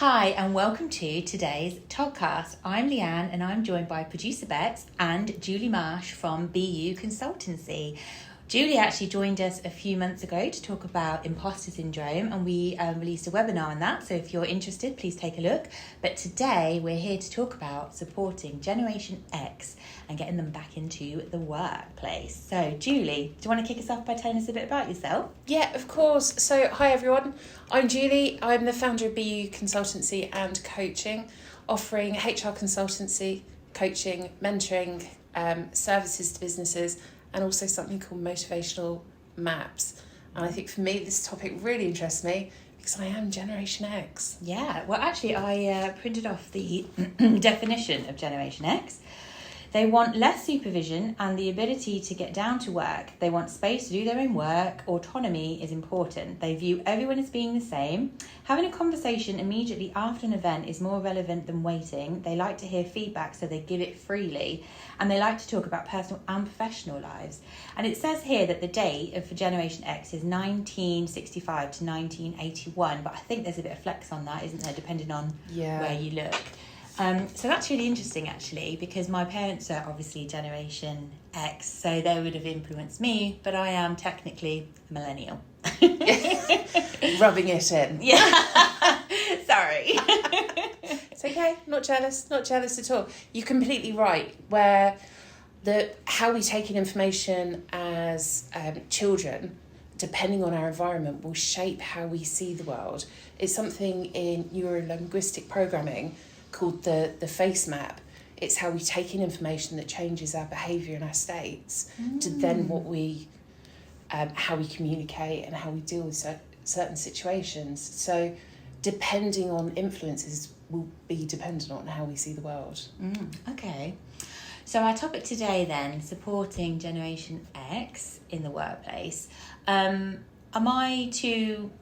Hi and welcome to today's TOGCast. I'm Leanne and I'm joined by producer Bex and Julie Marsh from Be You Consultancy. Julie actually joined us a few months ago to talk about imposter syndrome, and we released a webinar on that, so if you're interested, please take a look. But today we're here to talk about supporting Generation X and getting them back into the workplace. So Julie, do you want to kick us off by telling us a bit about yourself? Yeah, of course. So hi everyone, I'm Julie. I'm the founder of Be You Consultancy and Coaching, offering HR consultancy, coaching, mentoring, services to businesses, and also something called motivational maps. And I think for me, this topic really interests me because I am Generation X. Yeah, well actually I printed off the definition of Generation X. They want less supervision and the ability to get down to work. They want space to do their own work. Autonomy is important. They view everyone as being the same. Having a conversation immediately after an event is more relevant than waiting. They like to hear feedback, so they give it freely. And they like to talk about personal and professional lives. And it says here that the date for Generation X is 1965 to 1981. But I think there's a bit of flex on that, isn't there, depending on where you look. So that's really interesting actually, because my parents are obviously Generation X, so they would have influenced me, but I am technically a millennial. Rubbing it in. Yeah. Sorry. It's okay, not jealous at all. You're completely right, where how we take in information as children, depending on our environment, will shape how we see the world. It's something in neuro-linguistic programming called the face map. It's how we take in information that changes our behaviour and our states to then what we, how we communicate and how we deal with certain situations. So depending on influences will be dependent on how we see the world. Okay. So our topic today then, supporting Generation X in the workplace. Am I to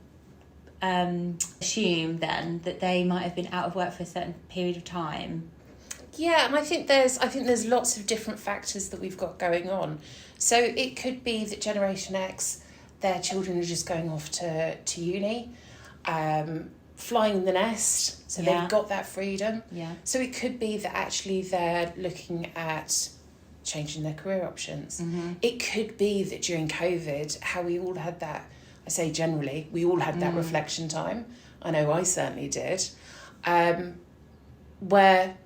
assume then that they might have been out of work for a certain period of time? Yeah, and I think there's lots of different factors that we've got going on. So it could be that Generation X, their children are just going off to uni, flying the nest, so they've got that freedom. Yeah. So it could be that actually they're looking at changing their career options. It could be that during COVID, how we all had that, I say generally, we all had that reflection time. I know I certainly did. Where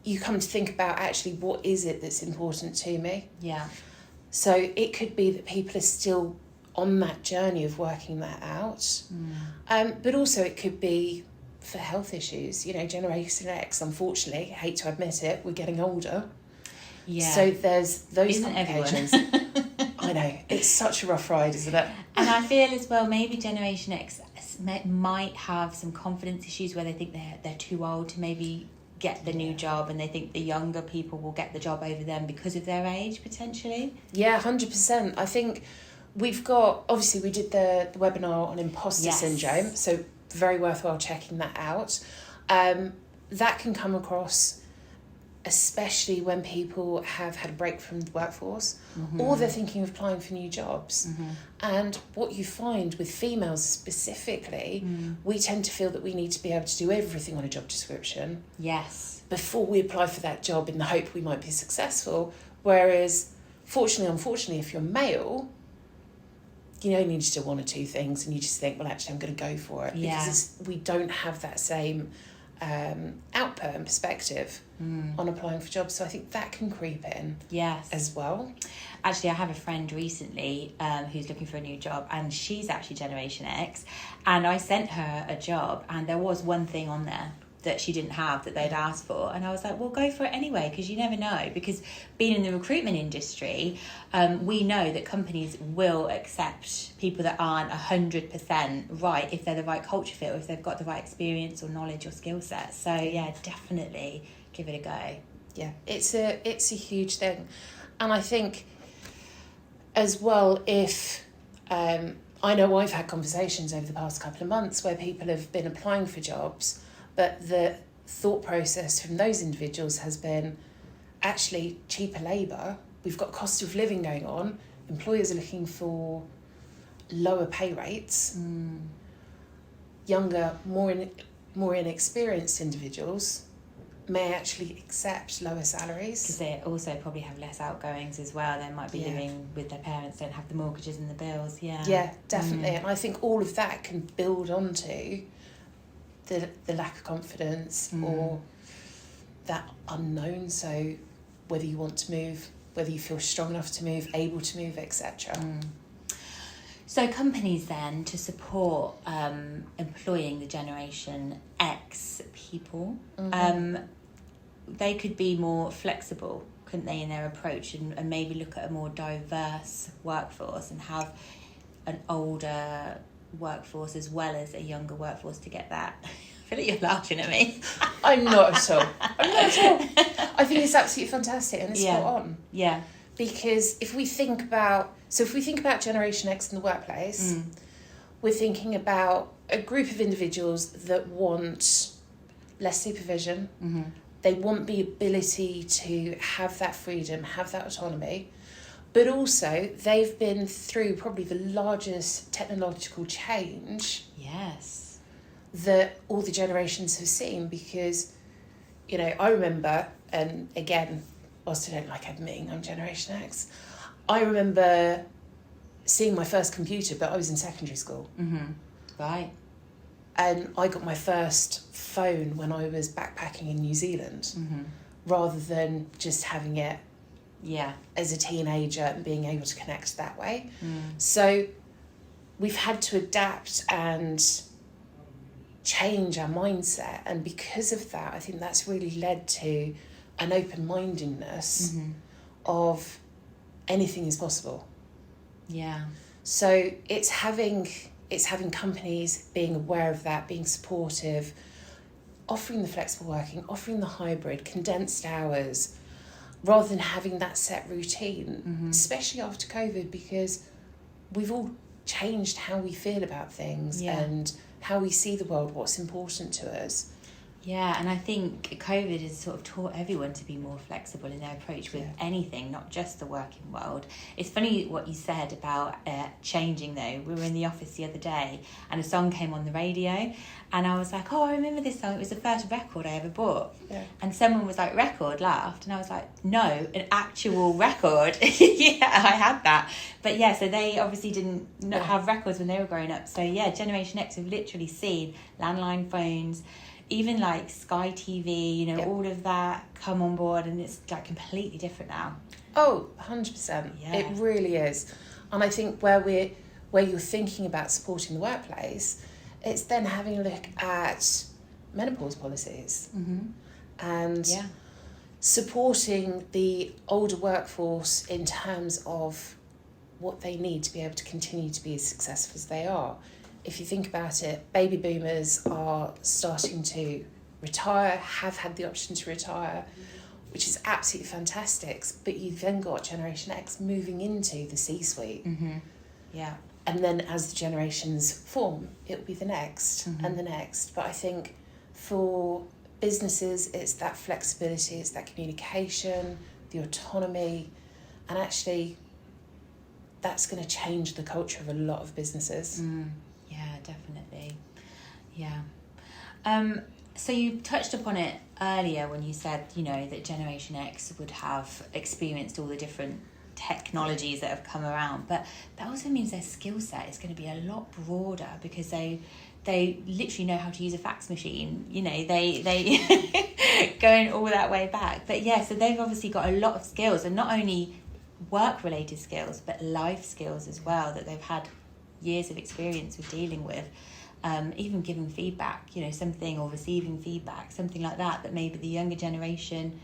you come to think about actually what is it that's important to me. Yeah. So it could be that people are still on that journey of working that out. But also it could be for health issues. You know, Generation X, unfortunately, hate to admit it, we're getting older. Yeah. So there's those Isn't complications. I know, it's such a rough ride, isn't it? And I feel as well, maybe Generation X might have some confidence issues where they think they're too old to maybe get the new job, and they think the younger people will get the job over them because of their age, potentially. Yeah, 100%. I think we've got, obviously we did the webinar on imposter syndrome, so very worthwhile checking that out. That can come across especially when people have had a break from the workforce or they're thinking of applying for new jobs. And what you find with females specifically, we tend to feel that we need to be able to do everything on a job description. Yes. Before we apply for that job in the hope we might be successful. Whereas, unfortunately, if you're male, you only need to do one or two things and you just think, well, actually, I'm going to go for it. Yeah. Because we don't have that same output and perspective on applying for jobs, so I think that can creep in as well. Actually, I have a friend recently who's looking for a new job, and she's actually Generation X, and I sent her a job and there was one thing on there that she didn't have that they'd asked for, and I was like, well, go for it anyway, because you never know. Because being in the recruitment industry, we know that companies will accept people that aren't 100% right if they're the right culture fit or if they've got the right experience or knowledge or skill set. So yeah, definitely give it a go. Yeah, it's a huge thing. And I think as well, if I know I've had conversations over the past couple of months where people have been applying for jobs, but the thought process from those individuals has been actually cheaper labour. We've got cost of living going on. Employers are looking for lower pay rates, younger, more more inexperienced individuals may actually accept lower salaries. Because they also probably have less outgoings as well. They might be living with their parents, don't have the mortgages and the bills. Yeah, definitely. And I think all of that can build onto the lack of confidence or that unknown. So whether you want to move, whether you feel strong enough to move, able to move, etc. So companies then, to support employing the Generation X people, they could be more flexible, couldn't they, in their approach, and maybe look at a more diverse workforce and have an older workforce as well as a younger workforce to get that. I feel like you're laughing at me. I'm not at all. I think it's absolutely fantastic and it's spot on. Yeah. Because if we think about Generation X in the workplace, we're thinking about a group of individuals that want less supervision. They want the ability to have that freedom, have that autonomy, but also they've been through probably the largest technological change that all the generations have seen. Because, you know, I remember, and again, whilst I don't like admitting I'm Generation X, I remember seeing my first computer, but I was in secondary school. Right. And I got my first phone when I was backpacking in New Zealand, rather than just having it as a teenager and being able to connect that way. So we've had to adapt and change our mindset. And because of that, I think that's really led to an open-mindedness of anything is possible. Yeah. So it's having companies being aware of that, being supportive, offering the flexible working, offering the hybrid, condensed hours, rather than having that set routine, especially after COVID, because we've all changed how we feel about things and how we see the world, what's important to us. Yeah, and I think COVID has sort of taught everyone to be more flexible in their approach with anything, not just the working world. It's funny what you said about changing, though. We were in the office the other day and a song came on the radio and I was like, oh, I remember this song. It was the first record I ever bought. Yeah. And someone was like, record, laughed. And I was like, no, an actual record. Yeah, I had that. But yeah, so they obviously didn't have records when they were growing up. So yeah, Generation X have literally seen landline phones, even like Sky TV, you know, all of that come on board, and it's like completely different now. Oh, 100%. Yeah. It really is. And I think where you're thinking about supporting the workplace, it's then having a look at menopause policies and supporting the older workforce in terms of what they need to be able to continue to be as successful as they are. If you think about it, baby boomers are starting to retire, have had the option to retire, which is absolutely fantastic. But you've then got Generation X moving into the C-suite. Yeah. And then as the generations form, it will be the next and the next. But I think for businesses, it's that flexibility, it's that communication, the autonomy, and actually that's going to change the culture of a lot of businesses. Yeah, definitely. Yeah. So you touched upon it earlier when you said, you know, that Generation X would have experienced all the different technologies that have come around, but that also means their skill set is going to be a lot broader because they literally know how to use a fax machine. You know, they going all that way back. But yeah, so they've obviously got a lot of skills, and not only work-related skills, but life skills as well, that they've had years of experience with dealing with, even giving feedback, you know, something, or receiving feedback, something like that maybe the younger generation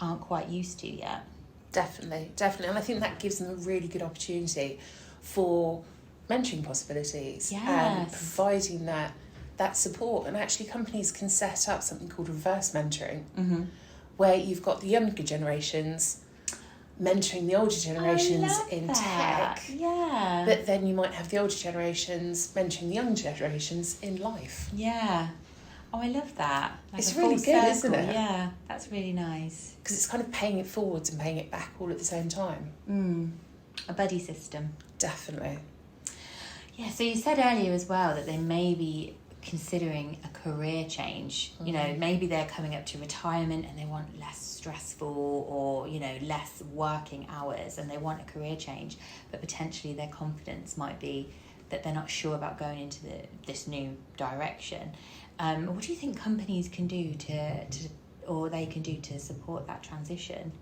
aren't quite used to yet. Definitely. And I think that gives them a really good opportunity for mentoring possibilities and providing that support. And actually companies can set up something called reverse mentoring, where you've got the younger generations mentoring the older generations in tech. Yeah. But then you might have the older generations mentoring the younger generations in life. Yeah. Oh, I love that. Like it's really good, circle. Isn't it? Yeah, that's really nice. Because it's kind of paying it forwards and paying it back all at the same time. A buddy system. Definitely. Yeah, so you said earlier as well that they may be considering a career change. You know, maybe they're coming up to retirement and they want less stressful or, you know, less working hours and they want a career change, but potentially their confidence might be that they're not sure about going into this new direction. What do you think companies can do to support that transition?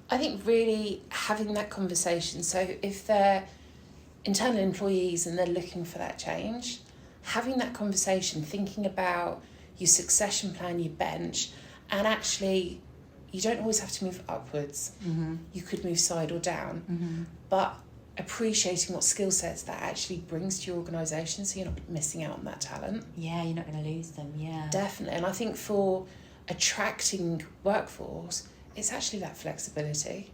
I think really having that conversation. So if they're internal employees and they're looking for that change, having that conversation, thinking about your succession plan, your bench, and actually you don't always have to move upwards. You could move side or down, but appreciating what skill sets that actually brings to your organisation, so you're not missing out on that talent. Yeah, you're not going to lose them. Yeah, definitely. And I think for attracting workforce, it's actually that flexibility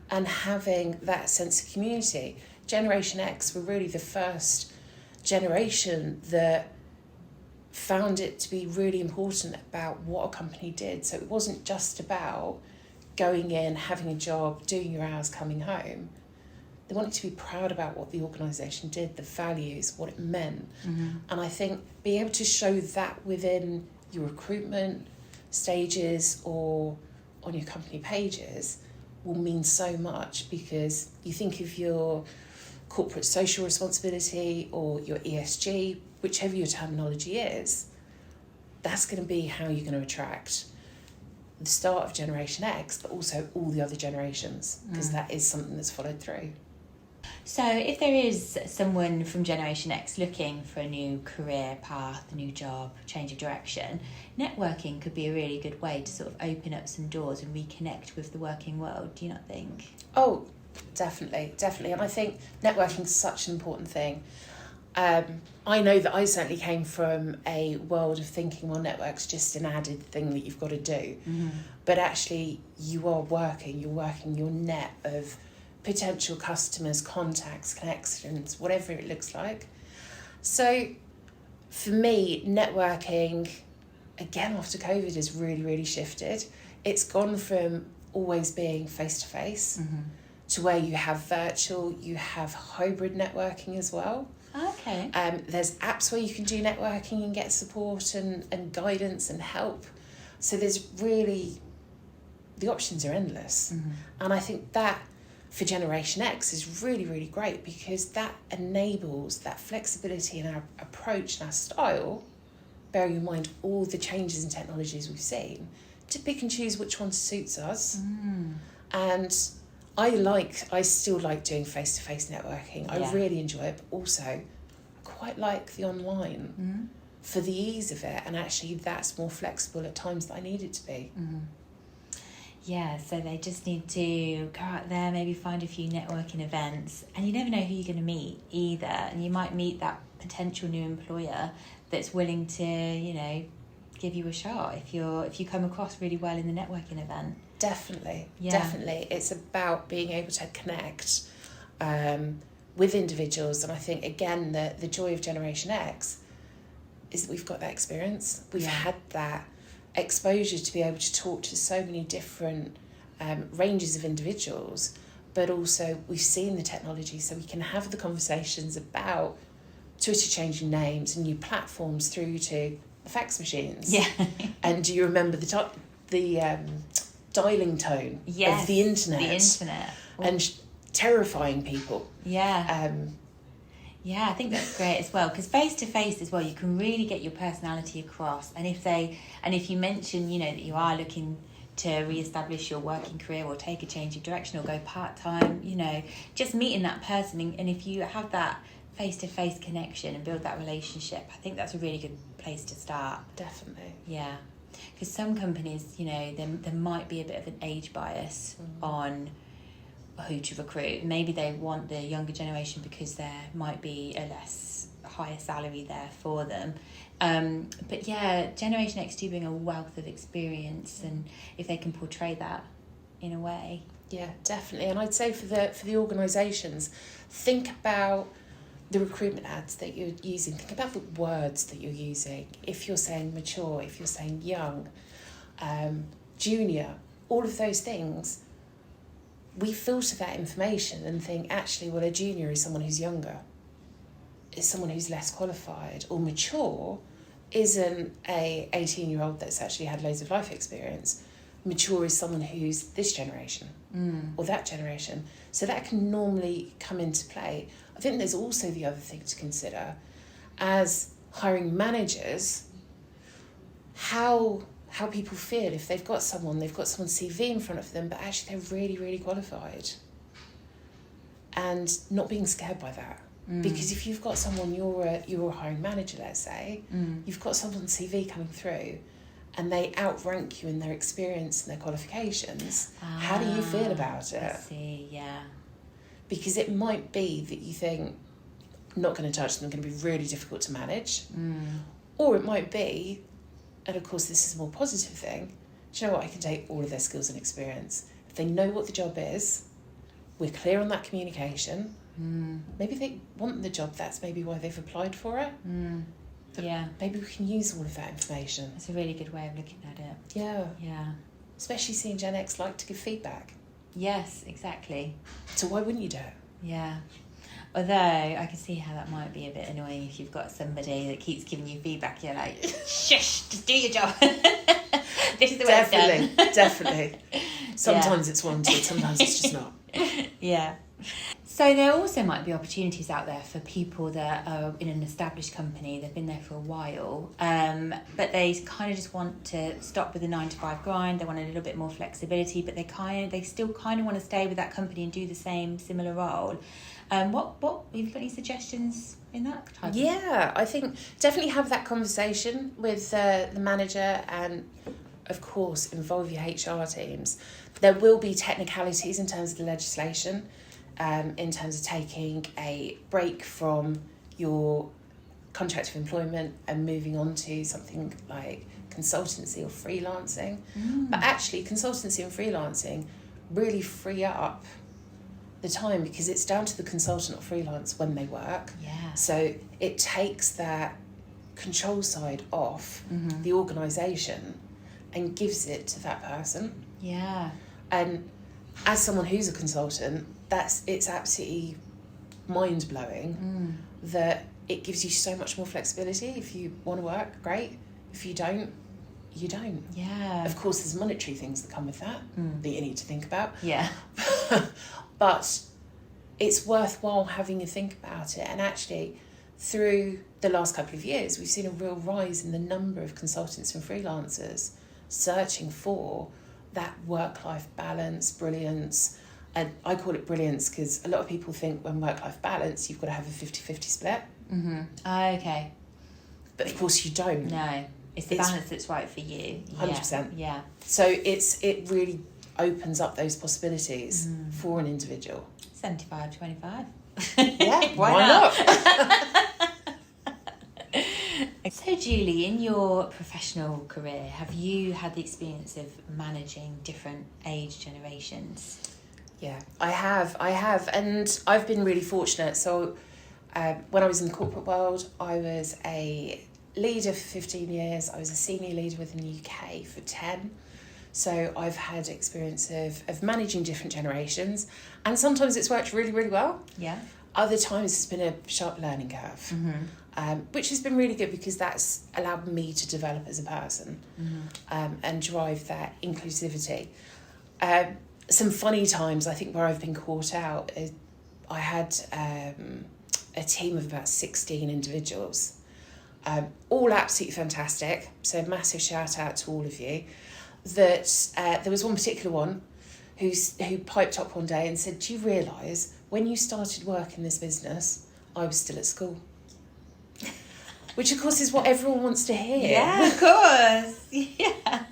and having that sense of community. Generation X were really the first generation that found it to be really important about what a company did. So it wasn't just about going in, having a job, doing your hours, coming home. They wanted to be proud about what the organisation did, the values, what it meant. And I think being able to show that within your recruitment stages or on your company pages will mean so much, because you think of your corporate social responsibility or your ESG, whichever your terminology is, that's going to be how you're going to attract the start of Generation X, but also all the other generations, because that is something that's followed through. So if there is someone from Generation X looking for a new career path, a new job, change of direction, networking could be a really good way to sort of open up some doors and reconnect with the working world, do you not think? Oh, definitely. And I think networking is such an important thing. I know that I certainly came from a world of thinking, well, network's just an added thing that you've got to do. But actually, you're working your net of potential customers, contacts, connections, whatever it looks like. So for me, networking, again, after COVID, has really, really shifted. It's gone from always being face-to-face to where you have virtual, you have hybrid networking as well. Okay. There's apps where you can do networking and get support and guidance and help. So there's really, the options are endless. And I think that for Generation X is really, really great, because that enables that flexibility in our approach and our style, bearing in mind all the changes in technologies we've seen, to pick and choose which one suits us. And I still like doing face-to-face networking. I really enjoy it, but also I quite like the online for the ease of it, and actually that's more flexible at times that I need it to be. Yeah, so they just need to go out there, maybe find a few networking events, and you never know who you're going to meet either. And you might meet that potential new employer that's willing to, you know, give you a shot if you come across really well in the networking event. Definitely. It's about being able to connect with individuals, and I think again the joy of Generation X is that we've got that experience. We've had that exposure to be able to talk to so many different ranges of individuals, but also we've seen the technology, so we can have the conversations about Twitter changing names and new platforms through to the fax machines. And do you remember the dialing tone of the internet? And terrifying people. Yeah, I think that's great as well, because face-to-face as well, you can really get your personality across. And if you mention, you know, that you are looking to re-establish your working career or take a change of direction or go part-time, you know, just meeting that person, and if you have that face-to-face connection and build that relationship, I think that's a really good place to start. Definitely. Yeah, because some companies, you know, there might be a bit of an age bias on who to recruit. Maybe they want the younger generation because there might be a less higher salary there for them. But yeah, Generation X do bring a wealth of experience, and if they can portray that in a way. Yeah, definitely. And I'd say for the organisations, think about the recruitment ads that you're using. Think about the words that you're using. If you're saying mature, if you're saying young, junior, all of those things, we filter that information and think, actually, well, a junior is someone who's younger, is someone who's less qualified, or mature isn't a 18-year-old that's actually had loads of life experience. Mature is someone who's this generation or that generation. So that can normally come into play. I think there's also the other thing to consider as hiring managers, how people feel if they've got someone's CV in front of them, but actually they're really, really qualified. And not being scared by that. Because if you've got someone, you're a hiring manager, let's say, you've got someone's CV coming through and they outrank you in their experience and their qualifications, how do you feel about it? I see, yeah. Because it might be that you think, I'm not going to touch them, they're going to be really difficult to manage. Or it might be, and of course this is a more positive thing, do you know what, I can take all of their skills and experience. If they know what the job is, we're clear on that communication, maybe they want the job, that's maybe why they've applied for it. But maybe we can use all of that information. That's a really good way of looking at it. Yeah. Yeah. Especially seeing Gen X like to give feedback. Yes, exactly. So why wouldn't you do it? Yeah. Although I can see how that might be a bit annoying if you've got somebody that keeps giving you feedback. You're like, shush, just do your job. This is the way it's done. Definitely. Sometimes it's wanted, sometimes it's just not. Yeah. So there also might be opportunities out there for people that are in an established company, they've been there for a while, but they kind of just want to stop with the 9-to-5 grind, they want a little bit more flexibility, but they still kind of want to stay with that company and do the similar role. What have you got any suggestions in that type? Yeah, I think definitely have that conversation with the manager and, of course, involve your HR teams. There will be technicalities in terms of the legislation, in terms of taking a break from your contract of employment and moving on to something like consultancy or freelancing. But actually, consultancy and freelancing really free up the time because it's down to the consultant or freelance when they work. Yeah. So it takes that control side off the organisation and gives it to that person. Yeah. And as someone who's a consultant, it's absolutely mind-blowing that it gives you so much more flexibility. If you want to work, great. If you don't, you don't. Yeah. Of course, there's monetary things that come with that that you need to think about. Yeah. But it's worthwhile having a think about it. And actually, through the last couple of years, we've seen a real rise in the number of consultants and freelancers searching for that work-life balance, brilliance. And I call it brilliance because a lot of people think when work-life balance, you've got to have a 50-50 split. Okay. But of course you don't. No, it's the balance that's right for you. 100%. Yeah. So it really opens up those possibilities for an individual. 75-25. Yeah, why not? So Julie, in your professional career, have you had the experience of managing different age generations? Yeah, I have, and I've been really fortunate. So when I was in the corporate world, I was a leader for 15 years. I was a senior leader within the UK for 10. So I've had experience of managing different generations, and sometimes it's worked really, really well. Yeah. Other times it's been a sharp learning curve, which has been really good because that's allowed me to develop as a person and drive that inclusivity. Some funny times, I think, where I've been caught out, I had a team of about 16 individuals, all absolutely fantastic. So massive shout out to all of you. That there was one particular one who piped up one day and said, "Do you realise when you started work in this business, I was still at school?" Which of course is what everyone wants to hear. Yeah, of course. Yeah.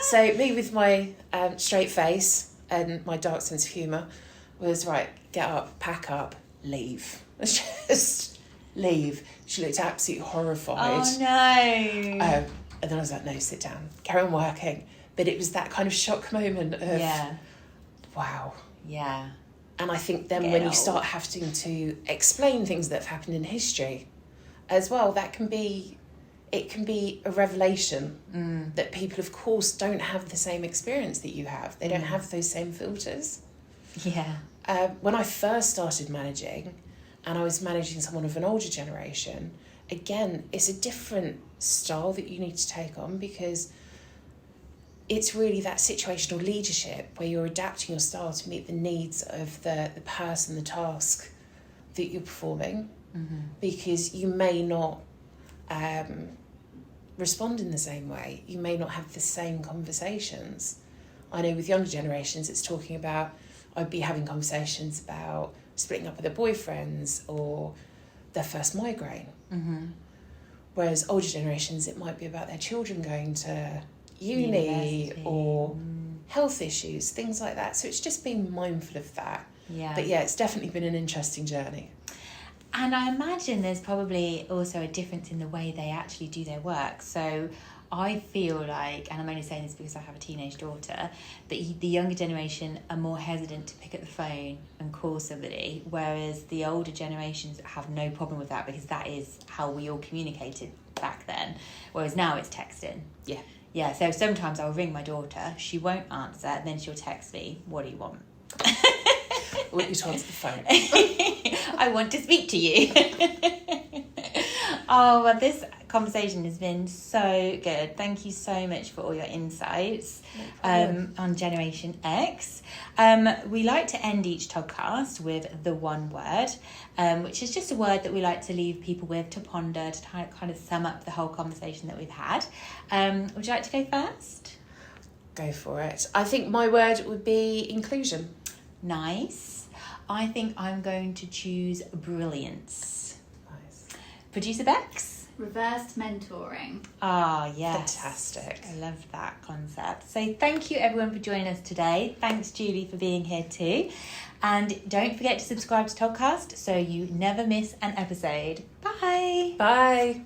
So me with my straight face and my dark sense of humour was, right, get up, pack up, leave. Just leave. She looked absolutely horrified. Oh no. And then I was like, no, sit down, carry on working. But it was that kind of shock moment of, wow. Yeah. And I think then when you start having to explain things that have happened in history as well, it can be a revelation that people, of course, don't have the same experience that you have. They don't have those same filters. Yeah. When I first started managing, and I was managing someone of an older generation, again, it's a different style that you need to take on, because it's really that situational leadership where you're adapting your style to meet the needs of the person, the task that you're performing, because you may not respond in the same way. You may not have the same conversations. I know with younger generations, it's talking about, I'd be having conversations about splitting up with their boyfriends or their first migraine. Whereas older generations, it might be about their children going to uni University. or health issues, things like that. So it's just being mindful of that. Yeah. But yeah, it's definitely been an interesting journey. And I imagine there's probably also a difference in the way they actually do their work. So I feel like, and I'm only saying this because I have a teenage daughter, that the younger generation are more hesitant to pick up the phone and call somebody, whereas the older generations have no problem with that, because that is how we all communicated back then. Whereas now it's texting. Yeah. Yeah, so sometimes I'll ring my daughter, she won't answer, and then she'll text me, what do you want? I want you to answer the phone. I want to speak to you. Oh, well, this conversation has been so good. Thank you so much for all your insights on Generation X. We like to end each TOGCast with the one word, which is just a word that we like to leave people with to ponder, to kind of sum up the whole conversation that we've had. Would you like to go first? Go for it. I think my word would be inclusion. Nice. I think I'm going to choose brilliance. Nice. Producer Bex? Reversed mentoring. Ah, yes. Fantastic. I love that concept. So thank you everyone for joining us today. Thanks Julie for being here too. And don't forget to subscribe to TOGCast so you never miss an episode. Bye. Bye.